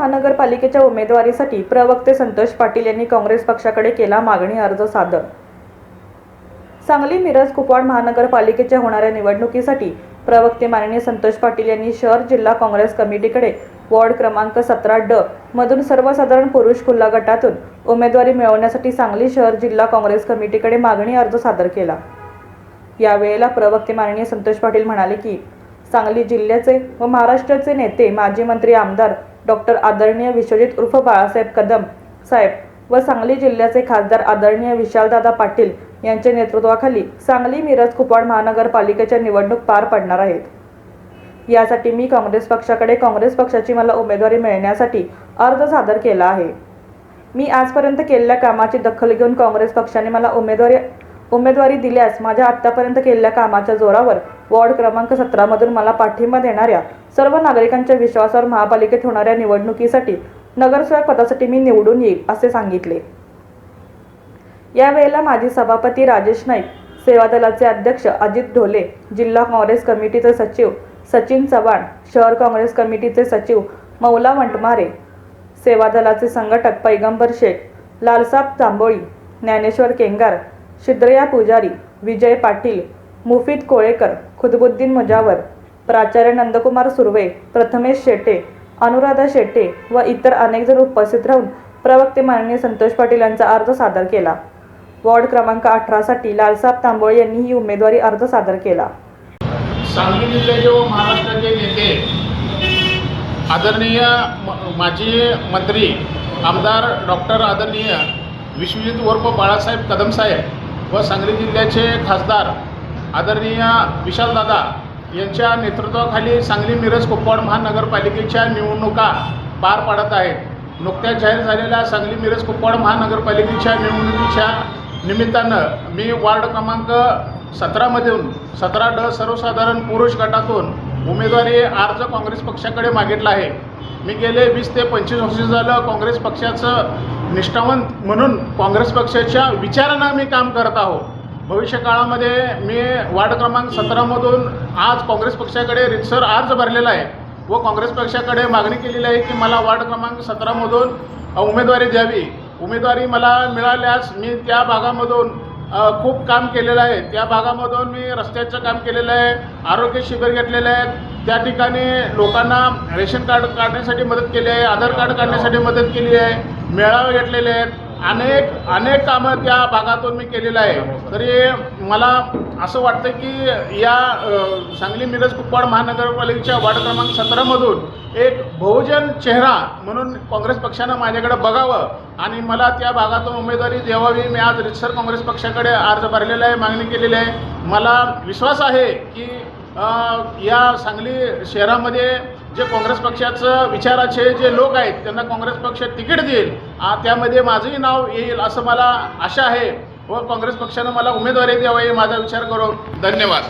महानगरपालिकेच्या उमेदवारीसाठी प्रवक्ते संतोष पाटील यांनी काँग्रेस पक्षाकडे केला मागणी अर्ज सादर। सांगली मिरज कुपवाड महानगरपालिकेच्या होणाऱ्या निवडणुकीसाठी प्रवक्ते माननीय संतोष पाटील यांनी शहर जिल्हा काँग्रेस कमिटीकडे वॉर्ड क्रमांक 17D मधून सर्वसाधारण पुरुष खुला गटातून उमेदवारी मिळवण्यासाठी सांगली शहर जिल्हा काँग्रेस कमिटीकडे मागणी अर्ज सादर केला। यावेळेला प्रवक्ते माननीय संतोष पाटील म्हणाले की सांगली जिल्ह्याचे व महाराष्ट्राचे नेते माजी मंत्री आमदार डॉक्टर आदरणीय विश्वजित उर्फ बाळासाहेब कदम साहेब व सांगली जिल्ह्याचे खासदार आदरणीय विशालदादा पाटील यांच्या नेतृत्वाखाली सांगली मिरज कुपवाड महानगरपालिकेच्या निवडणूक पार पडणार आहेत। यासाठी मी काँग्रेस पक्षाची मला उमेदवारी मिळण्यासाठी अर्ज सादर केला आहे। मी आजपर्यंत केलेल्या कामाची दखल घेऊन काँग्रेस पक्षाने मला उमेदवारी दिल्यास माझ्या आतापर्यंत केलेल्या कामाच्या जोरावर वॉर्ड क्रमांक 17 मधून मला पाठिंबा देणाऱ्या सर्व नागरिकांच्या विश्वासावर महापालिकेत होणाऱ्या निवडणुकीसाठी नगरसेवक पदासाठी मी निवडून येईल असे सांगितले। यावेळेला माजी सभापती राजेश नाईक, सेवा दलाचे अध्यक्ष अजित ढोले, जिल्हा काँग्रेस कमिटीचे सचिव सचिन चव्हाण, शहर काँग्रेस कमिटीचे सचिव मौला वंटमारे, सेवा दलाचे संघटक पैगंबर शेख, लालसाब जांभोळी, ज्ञानेश्वर केंगार, शिद्रया पुजारी, विजय पाटील, मुफीद कोळेकर, खुदबुद्दीन मुजावर, प्राचार्य नंदकुमार सुर्वे, प्रथमेश शेटे, अनुराधा शेटे व इतर अनेक जण उपस्थित राहून प्रवक्ते माननीय संतोष पाटील यांचा अर्ज सादर केला। वॉर्ड क्रमांक 18 साठी लालसाब तांबोळे यांनी ही उमेदवारी अर्ज सादर केला। सांगली जिल्ह्याचे व महाराष्ट्राचे नेते आदरणीय माजी मंत्री आमदार डॉक्टर आदरणीय विश्वजित उर्फ बाळासाहेब कदम साहेब व सांगली जिल्ह्याचे खासदार आदरणीय विशालदादा यांच्या नेतृत्वाखाली सांगली मिरज कुपवाड महानगरपालिकेच्या निवडणुका पार पडत आहेत। नुकत्याच जाहीर झालेल्या सांगली मिरज कुपवाड महानगरपालिकेच्या निवडणुकीच्या निमित्तानं मी वॉर्ड क्रमांक 17 मधून 17D सर्वसाधारण पुरुष गटातून उमेदवारी अर्ज काँग्रेस पक्षाकडे मागितला आहे। मी गेले 20 ते 25 वर्ष झालं काँग्रेस पक्षाचं निष्ठावंत म्हणून काँग्रेस पक्षाच्या विचारांना मी काम करत आहोत। भविष्य काळामध्ये मी वॉर्ड क्रमांक 17 मधून आज काँग्रेस पक्षाकडे रितसर अर्ज भरलेला आहे व काँग्रेस पक्षाकडे मागणी केलेली आहे की मला वॉर्ड क्रमांक 17 मधून उमेदवारी द्यावी। उमेदवारी मला मिळाल्यास मी त्या भागामधून खूप काम केलेलं आहे। त्या भागामधून मी रस्त्याचं काम केलेलं आहे, आरोग्य शिबिर घेतलेले आहेत, त्या ठिकाणी लोकांना रेशन कार्ड काढण्यासाठी मदत केली आहे, आधार कार्ड काढण्यासाठी मदत केली आहे, मेळावे घेतलेले आहेत, अनेक कामं त्या भागातून मी केलेलं आहे। तरी मला असं वाटतं की या सांगली मिरज कुपवाड महानगरपालिकेच्या वॉर्ड क्रमांक 17 मधून एक बहुजन चेहरा म्हणून काँग्रेस पक्षानं माझ्याकडे बघावं आणि मला त्या भागातून उमेदवारी द्यावी। मी आज रितसर काँग्रेस पक्षाकडे अर्ज भरलेला आहे, मागणी केलेली आहे। मला विश्वास आहे की या सांगली शहरामध्ये जे काँग्रेस पक्षाचं विचाराचे जे लोक आहेत त्यांना काँग्रेस पक्ष तिकीट देईल, त्यामध्ये माझंही नाव येईल असं मला आशा आहे व काँग्रेस पक्षानं मला उमेदवारी द्यावी माझा विचार करून। धन्यवाद।